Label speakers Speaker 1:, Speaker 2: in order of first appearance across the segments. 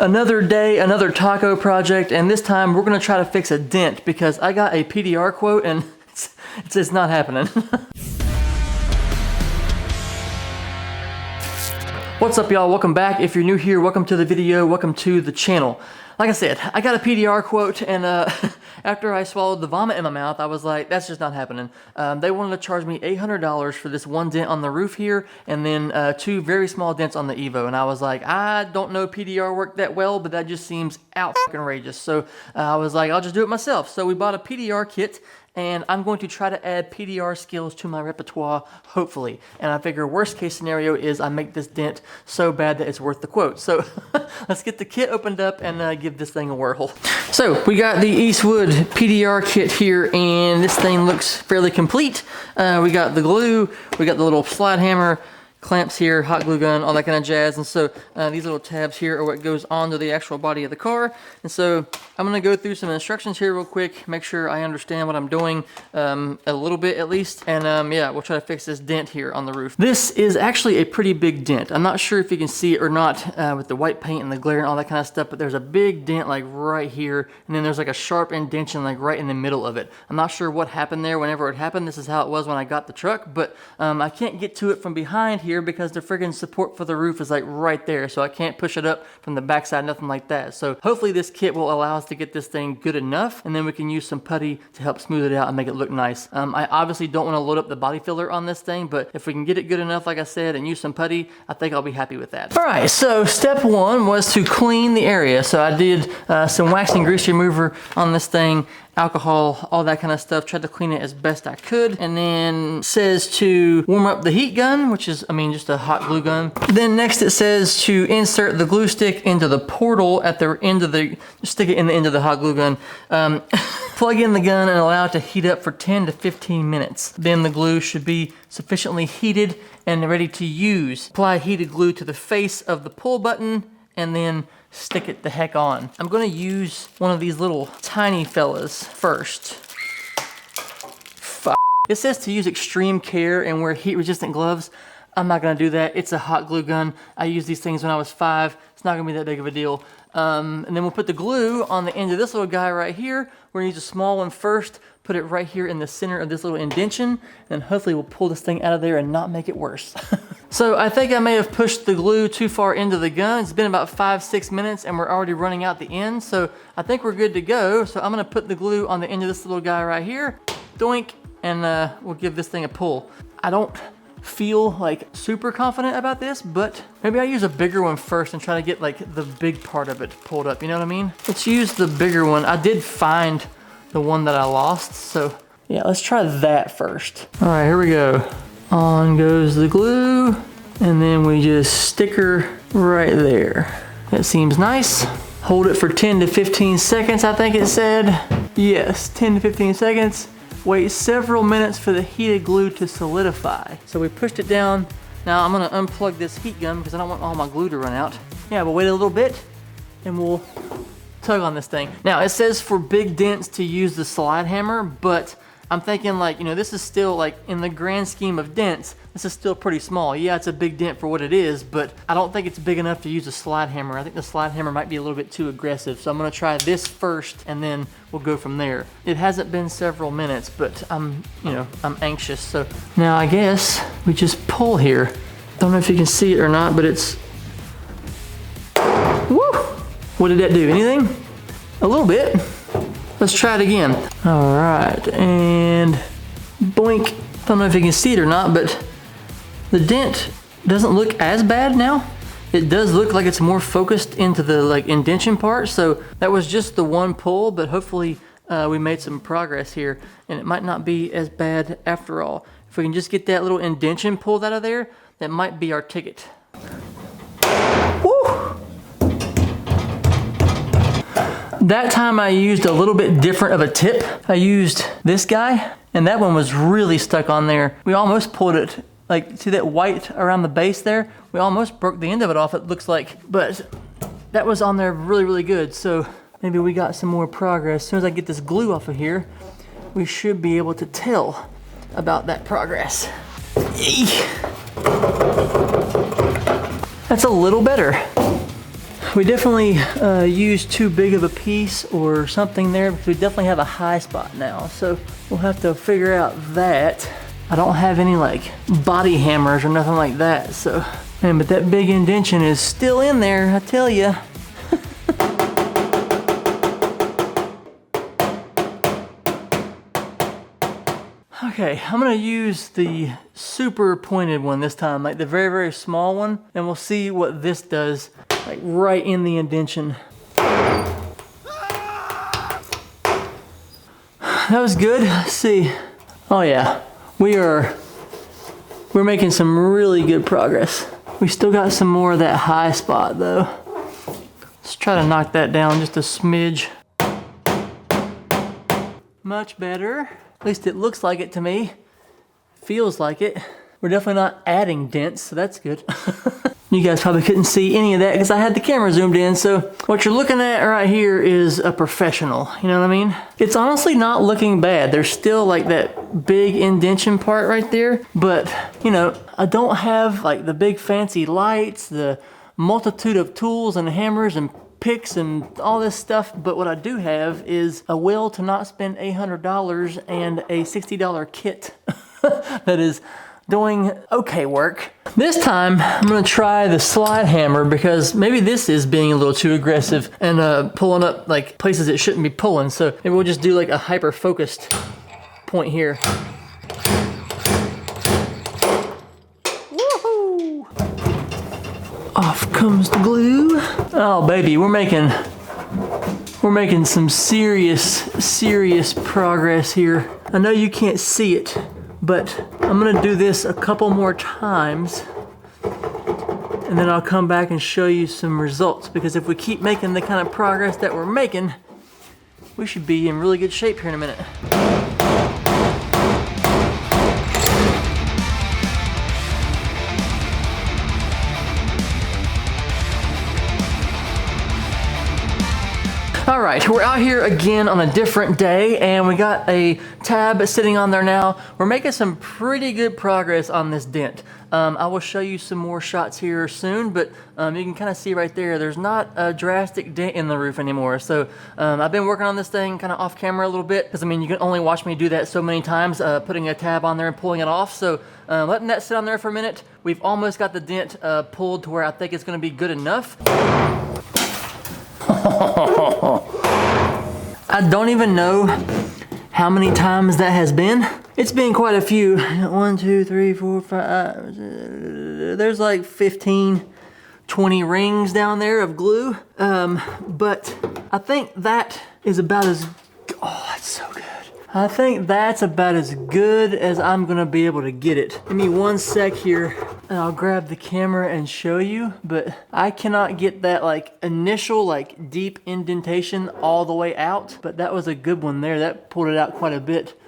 Speaker 1: Another day, another taco project, and this time we're gonna try to fix a dent because I got a PDR quote and it's not happening. What's up, y'all? Welcome back. If you're new here, welcome to the video, welcome to the channel. Like I said, I got a PDR quote, and after I swallowed the vomit in my mouth, I was like, that's just not happening. They wanted to charge me $800 for this one dent on the roof here, and then 2 very small dents on the Evo. And I was like, I don't know PDR work that well, but that just seems outrageous. So I was like, I'll just do it myself. So we bought a PDR kit, and I'm going to try to add PDR skills to my repertoire, hopefully. And I figure worst case scenario is I make this dent so bad that it's worth the quote. So let's get the kit opened up and give this thing a whirl. So we got the Eastwood PDR kit here, and this thing looks fairly complete. We got the glue, we got the little slide hammer, clamps here, hot glue gun, all that kind of jazz. And so these little tabs here are what goes onto the actual body of the car. And so I'm gonna go through some instructions here real quick, make sure I understand what I'm doing a little bit at least. And yeah, we'll try to fix this dent here on the roof. This is actually a pretty big dent. I'm not sure if you can see it or not with the white paint and the glare and all that kind of stuff, but there's a big dent like right here. And then there's like a sharp indentation like right in the middle of it. I'm not sure what happened there whenever it happened. This is how it was when I got the truck, but I can't get to it from behind here because the friggin' support for the roof is like right there, so I can't push it up from the backside, nothing like that. So hopefully this kit will allow us to get this thing good enough, and then we can use some putty to help smooth it out and make it look nice. I obviously don't want to load up the body filler on this thing, but if we can get it good enough, like I said, and use some putty, I think I'll be happy with that. All right, so step 1 was to clean the area. So I did some wax and grease remover on this thing, alcohol, all that kind of stuff. Tried to clean it as best I could. And then says to warm up the heat gun, which is, I mean, just a hot glue gun. Then next it says to insert the glue stick into the portal at the end of the, just stick it in the end of the hot glue gun. Plug in the gun and allow it to heat up for 10 to 15 minutes. Then the glue should be sufficiently heated and ready to use. Apply heated glue to the face of the pull button and then stick it the heck on. I'm gonna use one of these little tiny fellas first. Fuck. It says to use extreme care and wear heat resistant gloves. I'm not gonna do that. It's a hot glue gun. I used these things when I was 5. It's not gonna be that big of a deal. And then we'll put the glue on the end of this little guy right here. We're gonna use a small one first, put it right here in the center of this little indentation, and hopefully we'll pull this thing out of there and not make it worse. So I think I may have pushed the glue too far into the gun. It's been about 5-6 minutes and we're already running out the end. So I think we're good to go. So I'm gonna put the glue on the end of this little guy right here, doink, and we'll give this thing a pull. I don't feel like super confident about this, but maybe I use a bigger one first and try to get like the big part of it pulled up, you know what I mean? Let's use the bigger one. I did find the one that I lost, so yeah, let's try that first. All right, here we go. On goes the glue, and then we just stick her right there. That seems nice. Hold it for 10 to 15 seconds, I think it said. Yes, 10 to 15 seconds. Wait several minutes for the heated glue to solidify. So we pushed it down. Now I'm gonna unplug this heat gun because I don't want all my glue to run out. Yeah, we'll wait a little bit and we'll tug on this thing. Now it says for big dents to use the slide hammer, but I'm thinking like, you know, this is still like in the grand scheme of dents, this is still pretty small. Yeah, it's a big dent for what it is, but I don't think it's big enough to use a slide hammer. I think the slide hammer might be a little bit too aggressive. So I'm gonna try this first and then we'll go from there. It hasn't been several minutes, but I'm anxious. So now I guess we just pull here. Don't know if you can see it or not, but it's, woo! What did that do, anything? A little bit. Let's try it again. All right, and boink. Don't know if you can see it or not, but the dent doesn't look as bad now. It does look like it's more focused into the like indentation part. So that was just the one pull, but hopefully we made some progress here and it might not be as bad after all. If we can just get that little indentation pulled out of there, that might be our ticket. Woo! That time I used a little bit different of a tip. I used this guy, and that one was really stuck on there. We almost pulled it, like, see that white around the base there? We almost broke the end of it off, it looks like, but that was on there really, really good. So maybe we got some more progress. As soon as I get this glue off of here, we should be able to tell about that progress. That's a little better. We definitely used too big of a piece or something there because we definitely have a high spot now. So we'll have to figure out that. I don't have any like body hammers or nothing like that. So, man, but that big indentation is still in there, I tell you. Okay, I'm gonna use the super pointed one this time, like the very, very small one, and we'll see what this does, like right in the indentation. That was good. Let's see. Oh yeah, we're making some really good progress. We still got some more of that high spot though. Let's try to knock that down just a smidge. Much better. At least it looks like it to me. Feels like it. We're definitely not adding dents, so that's good. You guys probably couldn't see any of that because I had the camera zoomed in. So what you're looking at right here is a professional, you know what I mean? It's honestly not looking bad. There's still like that big indentation part right there, but you know, I don't have like the big fancy lights, the multitude of tools and hammers and picks and all this stuff, but what I do have is a will to not spend $800 and a $60 kit that is doing okay work. This time I'm gonna try the slide hammer because maybe this is being a little too aggressive and pulling up like places it shouldn't be pulling. So maybe we'll just do like a hyper focused point here. Woohoo! Off comes the glue. Oh baby, we're making some serious progress here. I know you can't see it, but I'm gonna do this a couple more times and then I'll come back and show you some results, because if we keep making the kind of progress that we're making, we should be in really good shape here in a minute. All right, we're out here again on a different day and we got a tab sitting on there now. We're making some pretty good progress on this dent. I will show you some more shots here soon, but you can kind of see right there, there's not a drastic dent in the roof anymore. So I've been working on this thing kind of off camera a little bit, because I mean, you can only watch me do that so many times, putting a tab on there and pulling it off. So letting that sit on there for a minute. We've almost got the dent pulled to where I think it's gonna be good enough. I don't even know how many times that has been. It's been quite a few. 1, 2, 3, 4, 5. There's like 15, 20 rings down there of glue. But I think that is about as, oh, that's so good. I think that's about as good as I'm gonna be able to get it. Give me one sec here and I'll grab the camera and show you, but I cannot get that like initial like deep indentation all the way out, but that was a good one there. That pulled it out quite a bit.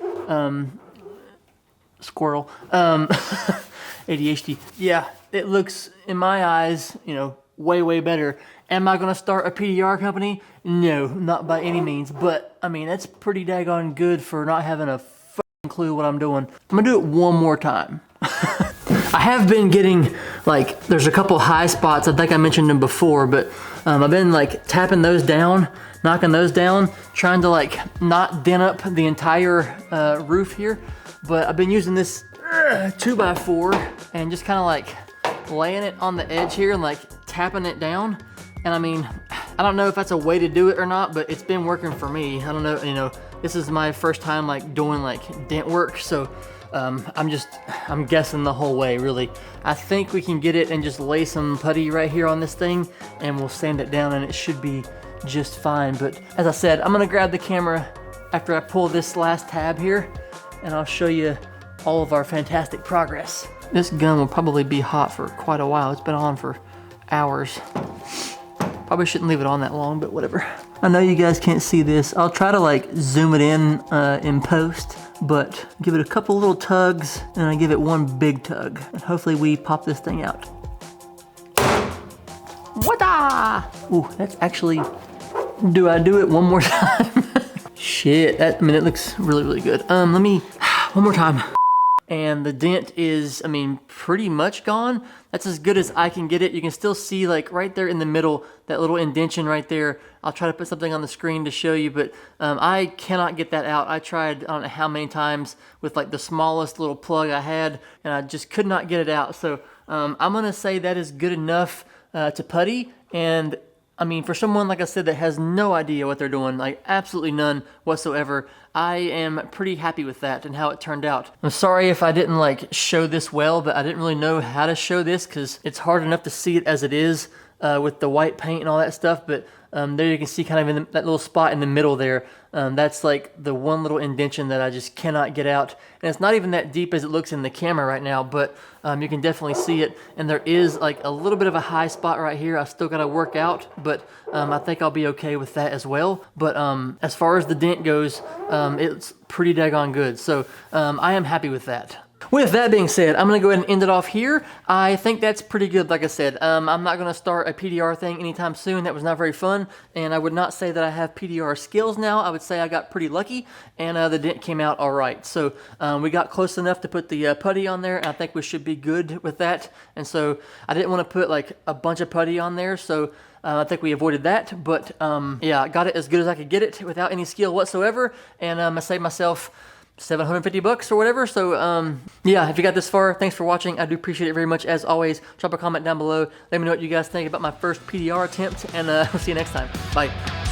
Speaker 1: Squirrel. ADHD. Yeah, it looks in my eyes, you know, way better. Am I gonna start a PDR company? No, not by any means, but I mean, that's pretty daggone good for not having a fucking clue what I'm doing. I'm gonna do it one more time. I have been getting, like, there's a couple high spots, I think I mentioned them before, but I've been like tapping those down, knocking those down, trying to like not dent up the entire roof here, but I've been using this 2x4 and just kind of like laying it on the edge here and like tapping it down. And I mean, I don't know if that's a way to do it or not, but it's been working for me. I don't know, you know, this is my first time like doing like dent work, so I'm guessing the whole way, really. I think we can get it and just lay some putty right here on this thing and we'll sand it down and it should be just fine. But as I said, I'm gonna grab the camera after I pull this last tab here and I'll show you all of our fantastic progress. This gun will probably be hot for quite a while. It's been on for hours. Probably shouldn't leave it on that long, but whatever. I know you guys can't see this. I'll try to like zoom it in post, but give it a couple little tugs and I give it one big tug. And hopefully we pop this thing out. What-da! Ooh, that's actually, do I do it one more time? Shit, that, I mean, it looks really good. Let me, one more time. and the dent is, I mean, pretty much gone. That's as good as I can get it. You can still see like right there in the middle, that little indentation right there. I'll try to put something on the screen to show you, but I cannot get that out. I tried, I don't know how many times with like the smallest little plug I had, and I just could not get it out. So I'm gonna say that is good enough to putty. And I mean, for someone, like I said, that has no idea what they're doing, like absolutely none whatsoever, I am pretty happy with that and how it turned out. I'm sorry if I didn't like show this well, but I didn't really know how to show this because it's hard enough to see it as it is with the white paint and all that stuff. But there you can see kind of in that little spot in the middle there, that's like the one little indentation that I just cannot get out. And it's not even that deep as it looks in the camera right now, but you can definitely see it. And there is like a little bit of a high spot right here I still gotta work out, but I think I'll be okay with that as well. But as far as the dent goes, it's pretty daggone good. So I am happy with that. With that being said, I'm going to go ahead and end it off here. I think that's pretty good, like I said. I'm not going to start a PDR thing anytime soon. That was not very fun, and I would not say that I have PDR skills now. I would say I got pretty lucky, and the dent came out all right. So we got close enough to put the putty on there, and I think we should be good with that. And so I didn't want to put like a bunch of putty on there, so I think we avoided that. But yeah, I got it as good as I could get it without any skill whatsoever, and I saved myself $750 or whatever. So yeah, if you got this far, thanks for watching. I do appreciate it very much. As always, drop a comment down below. Let me know what you guys think about my first PDR attempt, and we'll see you next time. Bye.